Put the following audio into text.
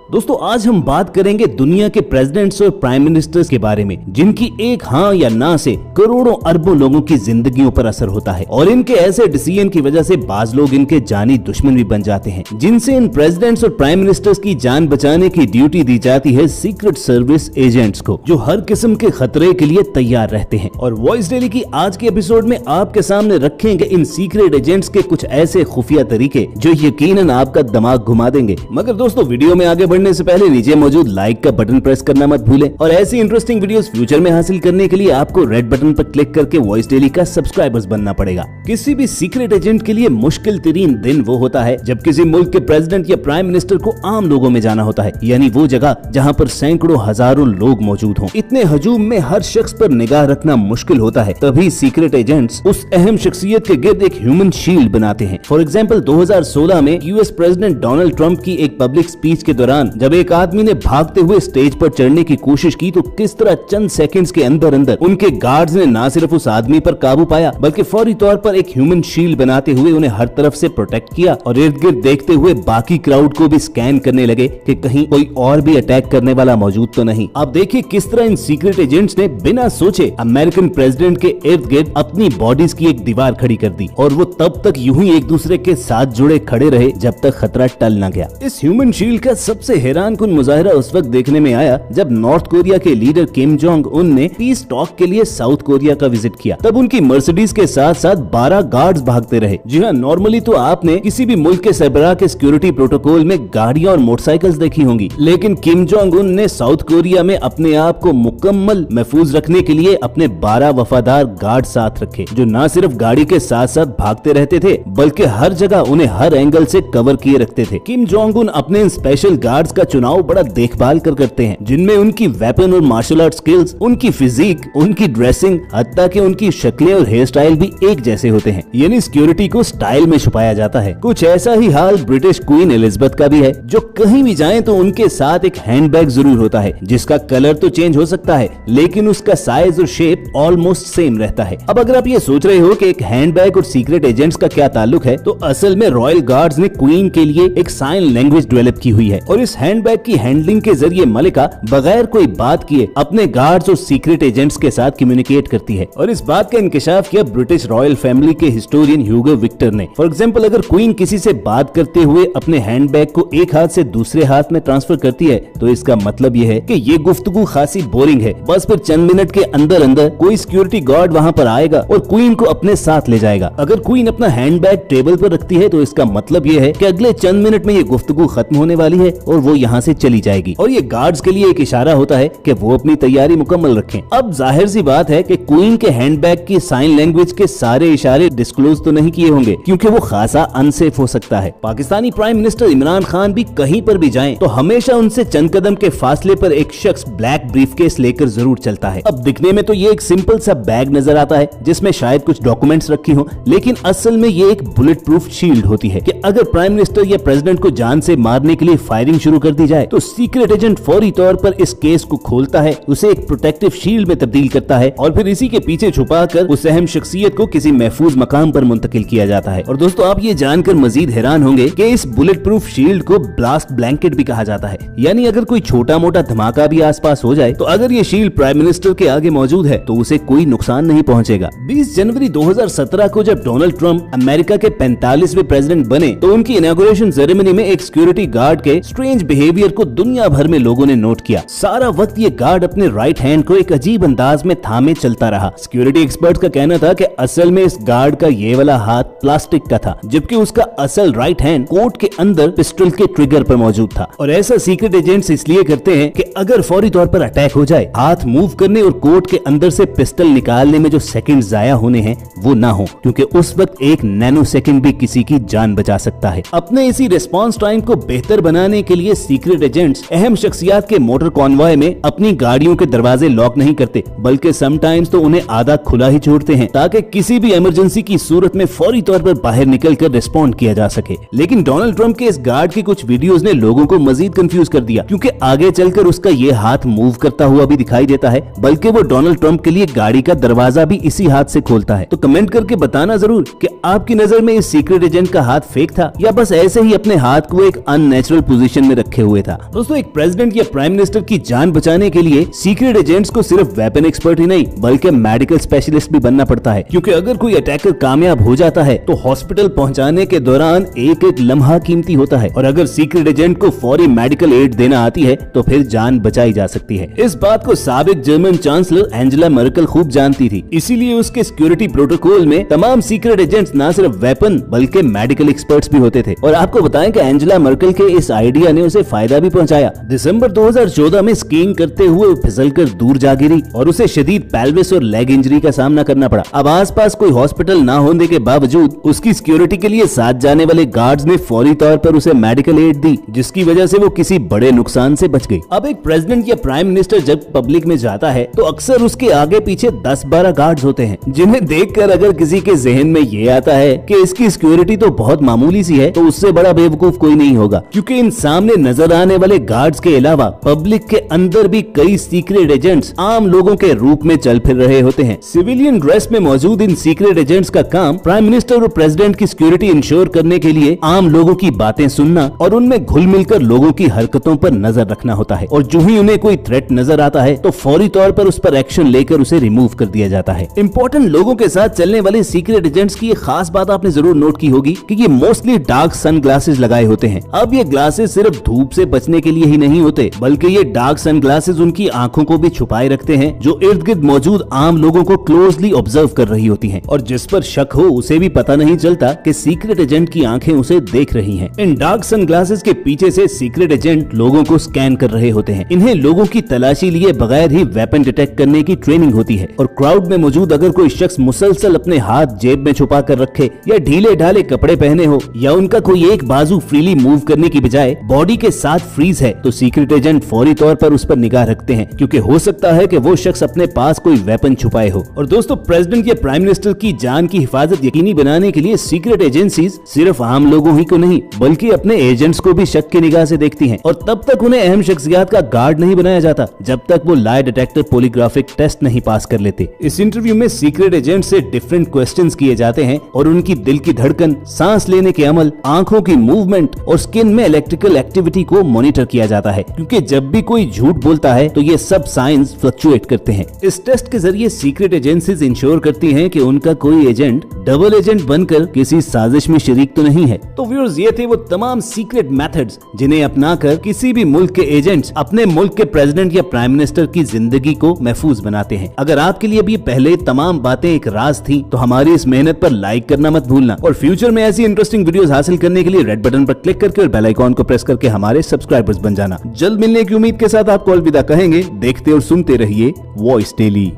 दोस्तों आज हम बात करेंगे दुनिया के प्रेसिडेंट्स और प्राइम मिनिस्टर्स के बारे में जिनकी एक हाँ या ना से करोड़ों अरबों लोगों की जिंदगियों पर असर होता है और इनके ऐसे डिसीजन की वजह से बाज लोग इनके जानी दुश्मन भी बन जाते हैं, जिनसे इन प्रेसिडेंट्स और प्राइम मिनिस्टर्स की जान बचाने की ड्यूटी दी जाती है सीक्रेट सर्विस एजेंट्स को, जो हर किस्म के खतरे के लिए तैयार रहते हैं। और वॉइस डेली की आज के एपिसोड में आपके सामने रखेंगे इन सीक्रेट एजेंट्स के कुछ ऐसे खुफिया तरीके जो यकीनन आपका दिमाग घुमा देंगे। मगर दोस्तों वीडियो में आगे बढ़ने से पहले नीचे मौजूद लाइक का बटन प्रेस करना मत भूलें और ऐसी इंटरेस्टिंग वीडियोस फ्यूचर में हासिल करने के लिए आपको रेड बटन पर क्लिक करके वॉइस डेली का सब्सक्राइबर्स बनना पड़ेगा। किसी भी सीक्रेट एजेंट के लिए मुश्किल तरीन दिन वो होता है जब किसी मुल्क के प्रेसिडेंट या प्राइम मिनिस्टर को आम लोगों में जाना होता है, यानी वो जगह जहाँ पर सैकड़ों हजारों लोग मौजूद हों। इतने हजूम में हर शख्स पर निगाह रखना मुश्किल होता है, तभी सीक्रेट एजेंट्स उस अहम शख्सियत के गिर्द एक ह्यूमन शील्ड बनाते हैं। फॉर एग्जाम्पल 2016 में यूएस प्रेसिडेंट डोनाल्ड ट्रंप की एक पब्लिक स्पीच के दौरान जब एक आदमी ने भागते हुए स्टेज पर चढ़ने की कोशिश की तो किस तरह चंद सेकंड्स के अंदर अंदर उनके गार्ड्स ने न सिर्फ उस आदमी पर काबू पाया बल्कि फौरी तौर पर एक ह्यूमन शील्ड बनाते हुए उन्हें हर तरफ से प्रोटेक्ट किया और इर्द गिर्द देखते हुए बाकी क्राउड को भी स्कैन करने लगे कि कहीं कोई और भी अटैक करने वाला मौजूद तो नहीं। आप देखिए किस तरह इन सीक्रेट एजेंट्स ने बिना सोचे अमेरिकन प्रेसिडेंट के इर्द गिर्द अपनी बॉडीज की एक दीवार खड़ी कर दी और वो तब तक यूं ही एक दूसरे के साथ जुड़े खड़े रहे जब तक खतरा टल न गया। इस ह्यूमन शील्ड का सबसे हैरान कुन मुजाहिरा उस वक्त देखने में आया जब नॉर्थ कोरिया के लीडर किम जोंग उन ने पीस टॉक के लिए साउथ कोरिया का विजिट किया। तब उनकी मर्सिडीज के साथ साथ 12 गार्ड्स भागते रहे। जी हाँ, नॉर्मली तो आपने किसी भी मुल्क के सरबराह के सिक्योरिटी प्रोटोकॉल में गाड़ियां और मोटरसाइकिल्स देखी होंगी, लेकिन किम जोंग उन ने साउथ कोरिया में अपने आप को मुकम्मल महफूज रखने के लिए अपने 12 वफादार गार्ड साथ रखे, जो न सिर्फ गाड़ी के साथ साथ भागते रहते थे बल्कि हर जगह उन्हें हर एंगल से कवर किए रखते थे। किम जोंग उन अपने इन स्पेशल गार्ड्स का चुनाव बड़ा देखभाल कर करते हैं, जिनमें उनकी वेपन और मार्शल आर्ट स्किल्स, उनकी फिजिक, उनकी ड्रेसिंग, हत्ता कि उनकी शक्लें और हेयर स्टाइल भी एक जैसे होते हैं, यानी सिक्योरिटी को स्टाइल में छुपाया जाता है। कुछ ऐसा ही हाल ब्रिटिश क्वीन एलिजाबेथ का भी है, जो कहीं भी जाएं तो उनके साथ एक हैंडबैग जरूर होता है जिसका कलर तो चेंज हो सकता है लेकिन उसका साइज और शेप ऑलमोस्ट सेम रहता है। अब अगर आप ये सोच रहे हो कि एक हैंडबैग और सीक्रेट एजेंट्स का क्या ताल्लुक है, तो असल में रॉयल गार्ड्स ने क्वीन के लिए एक साइन लैंग्वेज डेवलप की हुई है और इस हैंडबैग की हैंडलिंग के जरिए मलिका बगैर कोई बात किए अपने गार्ड्स और सीक्रेट एजेंट्स के साथ कम्युनिकेट करती है। और इस बात का इंकशाफ किया ब्रिटिश रॉयल फैमिली के हिस्टोरियन ह्यूगो विक्टर ने। फॉर एग्जांपल अगर क्वीन किसी से बात करते हुए अपने हैंडबैग को एक हाथ से दूसरे हाथ में ट्रांसफर करती है तो इसका मतलब यह है कि ये गुफ्तगू खासी बोरिंग है, बस फिर चंद मिनट के अंदर अंदर कोई सिक्योरिटी गार्ड वहाँ पर आएगा और क्वीन को अपने साथ ले जाएगा। अगर क्वीन अपना हैंडबैग टेबल पर रखती है तो इसका मतलब यह है कि अगले चंद मिनट में ये गुफ्तगू खत्म होने वाली है और वो यहाँ से चली जाएगी और ये गार्ड्स के लिए एक इशारा होता है कि वो अपनी तैयारी मुकम्मल रखें। अब जाहिर सी बात है कि क्वीन के हैंडबैग की साइन लैंग्वेज के सारे इशारे डिस्क्लोज तो नहीं किए होंगे क्योंकि वो खासा अनसेफ हो सकता है। पाकिस्तानी प्राइम मिनिस्टर इमरान खान भी कहीं पर भी जाएं तो हमेशा उनसे चंद कदम के फासले पर एक शख्स ब्लैक ब्रीफकेस लेकर जरूर चलता है। अब दिखने में तो ये एक सिंपल सा बैग नजर आता है जिसमें शायद कुछ डॉक्यूमेंट्स रखी हो, लेकिन असल में ये एक बुलेट प्रूफ शील्ड होती है कि अगर प्राइम मिनिस्टर या प्रेसिडेंट को जान से मारने के लिए फायरिंग शुरू कर दी जाए तो सीक्रेट एजेंट फौरी तौर पर इस केस को खोलता है, उसे एक प्रोटेक्टिव शील्ड में तब्दील करता है और फिर इसी के पीछे छुपाकर उस अहम शख्सियत को किसी महफूज मकाम पर मुंतकिल किया जाता है। और दोस्तों आप ये जानकर मजीद हैरान होंगे कि इस बुलेट प्रूफ शील्ड को ब्लास्ट ब्लैंकेट भी कहा जाता है, यानी अगर कोई छोटा मोटा धमाका भी आसपास हो जाए तो अगर ये शील्ड प्राइम मिनिस्टर के आगे मौजूद है तो उसे कोई नुकसान नहीं पहुंचेगा। 20 जनवरी 2017 को जब डोनाल्ड ट्रंप अमेरिका के 45वें प्रेसिडेंट बने तो उनकी इनॉग्रेशन सेरेमनी में एक सिक्योरिटी गार्ड के स्ट्रेंज बिहेवियर को दुनिया भर में लोगों ने नोट किया। सारा वक्त ये गार्ड अपने राइट हैंड को एक अजीब अंदाज में थामे चलता रहा। सिक्योरिटी एक्सपर्ट का कहना था कि असल में इस गार्ड का ये वाला हाथ प्लास्टिक का था जबकि उसका असल राइट हैंड कोट के अंदर पिस्टल के ट्रिगर पर मौजूद था। और ऐसा सीक्रेट एजेंट्स इसलिए करते हैं कि अगर फौरी तौर पर अटैक हो जाए, हाथ मूव करने और कोट के अंदर से पिस्टल निकालने में जो सेकंड जाया होने हैं वो ना हो, क्योंकि उस वक्त एक नैनो सेकंड भी किसी की जान बचा सकता है। अपने इसी रिस्पांस टाइम को बेहतर बनाने के लिए सीक्रेट एजेंट्स अहम शख्सियात के मोटर कॉन्वॉय में अपनी गाड़ियों के दरवाजे लॉक नहीं करते बल्कि समटाइम्स तो उन्हें आधा खुला ही छोड़ते हैं ताकि किसी भी इमरजेंसी की सूरत में फौरी तौर पर बाहर निकलकर रिस्पॉन्ड किया जा सके। लेकिन डोनाल्ड ट्रंप के इस गार्ड के कुछ वीडियोस ने लोगों को मजीद कंफ्यूज कर दिया, क्योंकि आगे चलकर उसका ये हाथ मूव करता हुआ भी दिखाई देता है, बल्कि वो डोनाल्ड ट्रंप के लिए गाड़ी का दरवाजा भी इसी हाथ से खोलता है। तो कमेंट करके बताना जरूर कि आपकी नजर में इस सीक्रेट एजेंट का हाथ फेक था या बस ऐसे ही अपने हाथ को एक अननेचुरल पोजीशन में रखे हुए था। दोस्तों, एक प्रेसिडेंट या प्राइम मिनिस्टर की जान बचाने के लिए सीक्रेट एजेंट्स को सिर्फ वेपन एक्सपर्ट ही नहीं बल्कि मेडिकल स्पेशलिस्ट भी बनना पड़ता है, क्योंकि अगर कोई अटैकर कामयाब हो जाता है तो हॉस्पिटल पहुंचाने के दौरान एक एक लम्हा कीमती होता है, और अगर सीक्रेट एजेंट को फौरी मेडिकल एड देना आती है तो फिर जान बचाई जा सकती है। इस बात को साबिक जर्मन चांसलर एंजेला मर्केल खूब जानती थी, इसीलिए उसके सिक्योरिटी प्रोटोकॉल में तमाम सीक्रेट एजेंट्स न सिर्फ वेपन बल्कि मेडिकल एक्सपर्ट्स भी होते थे। और आपको बताएं कि एंजेला मर्केल के इस आइडिया ने उसे फायदा भी पहुंचाया। दिसंबर 2014 में स्कीइंग करते हुए फिसलकर दूर जा गिरी और उसे शदीद पेल्विस और लेग इंजरी का सामना करना पड़ा। अब आसपास कोई हॉस्पिटल न होने के बावजूद उसकी सिक्योरिटी के लिए साथ जाने वाले गार्ड्स ने फौरी तौर पर उसे मेडिकल एड दी, जिसकी वजह से वो किसी बड़े नुकसान से बच गई। अब एक प्रेसिडेंट या प्राइम मिनिस्टर जब पब्लिक में जाता है तो अक्सर उसके आगे पीछे 10-12 गार्ड्स होते हैं, जिन्हें देखकर अगर किसी के जहन में ये आता है कि इसकी सिक्योरिटी तो बहुत मामूली सी है तो उससे बड़ा बेवकूफ कोई नहीं होगा, क्योंकि इन सामने नजर आने वाले गार्ड्स के अलावा पब्लिक के अंदर भी कई सीक्रेट एजेंट्स आम लोगों के रूप में चल फिर रहे होते हैं। सिविलियन ड्रेस में मौजूद इन सीक्रेट एजेंट्स का काम प्राइम मिनिस्टर और प्रेसिडेंट की सिक्योरिटी इंश्योर करने के लिए आम लोगों की बातें सुनना और उनमें घुल मिलकर लोगों की हरकतों पर नजर रखना होता है, और जो ही उन्हें कोई थ्रेट नजर आता है तो फौरी तौर पर उस पर एक्शन लेकर उसे रिमूव कर दिया जाता है। इंपॉर्टेंट लोगों के साथ चलने वाले सीक्रेट एजेंट्स की एक खास बात आपने जरूर नोट की होगी कि ये मोस्टली डार्क सन ग्लासेस लगाए होते हैं। अब ये ग्लासेस सिर्फ धूप से बचने के लिए ही नहीं होते, बल्कि ये डार्क सन ग्लासेस उनकी आंखों को भी छुपाए रखते हैं, जो इर्द गिर्द मौजूद आम लोगों को क्लोजली ऑब्जर्व कर रही होती हैं, और जिस पर शक हो उसे भी पता नहीं चलता कि सीक्रेट एजेंट की आंखें उसे देख रही हैं। इन डार्क सन ग्लासेस के पीछे से सीक्रेट एजेंट लोगों को स्कैन कर रहे होते हैं। इन्हें लोगों की तलाशी लिए बगैर ही वेपन डिटेक्ट करने की ट्रेनिंग होती है, और क्राउड में मौजूद अगर कोई शख्स मुसलसल अपने हाथ जेब में छुपा कर रखे या ढीले ढाले कपड़े पहने हो या उनका कोई एक बाजू फ्रीली मूव करने की बजाय बॉडी के साथ फ्रीज है तो सीक्रेट एजेंट फौरी तौर पर उस पर निगाह रखते हैं, क्योंकि हो सकता है कि वो शख्स अपने पास कोई वेपन छुपाए हो। और दोस्तों, प्रेसिडेंट या प्राइम मिनिस्टर की जान की हिफाजत यकीनी बनाने के लिए सीक्रेट एजेंसीज सिर्फ आम लोगों ही को नहीं बल्कि अपने एजेंट्स को भी शक की निगाह से देखती हैं, और तब तक उन्हें अहम शख्सियत का गार्ड नहीं बनाया जाता जब तक वो लाई डिटेक्टर पॉलीग्राफिक टेस्ट नहीं पास कर लेते। इस इंटरव्यू में सीक्रेट एजेंट से डिफरेंट क्वेश्चंस किए जाते हैं और उनकी दिल की धड़कन, सांस लेने के अमल, आंखों की मूवमेंट और स्किन में इलेक्ट्रिकल एक्टिविटी को मॉनिटर किया जाता है, क्योंकि जब भी कोई झूठ बोलता है तो ये सब साइंस फ्लक्चुएट करते हैं। इस टेस्ट के जरिए सीक्रेट एजेंसीज इंश्योर करती हैं कि उनका कोई एजेंट डबल एजेंट बनकर किसी साजिश में शरीक तो नहीं है। तो व्यूअर्स, ये थे वो तमाम सीक्रेट मेथड्स जिन्हें अपनाकर किसी भी मुल्क के एजेंट्स अपने मुल्क के प्रेसिडेंट या प्राइम मिनिस्टर की जिंदगी को महफूज बनाते हैं। अगर आपके लिए भी पहले तमाम बातें एक राज थी तो हमारी इस मेहनत पर लाइक करना मत भूलना, और फ्यूचर में ऐसी इंटरेस्टिंग वीडियोस हासिल करने के लिए रेड बटन पर क्लिक करके और बेल आइकॉन को प्रेस करके हमारे सब्सक्राइबर्स बन जाना। जल्द मिलने की उम्मीद के साथ आपको अलविदा कहेंगे। देखते और सुनते रहिए वॉइस डेली।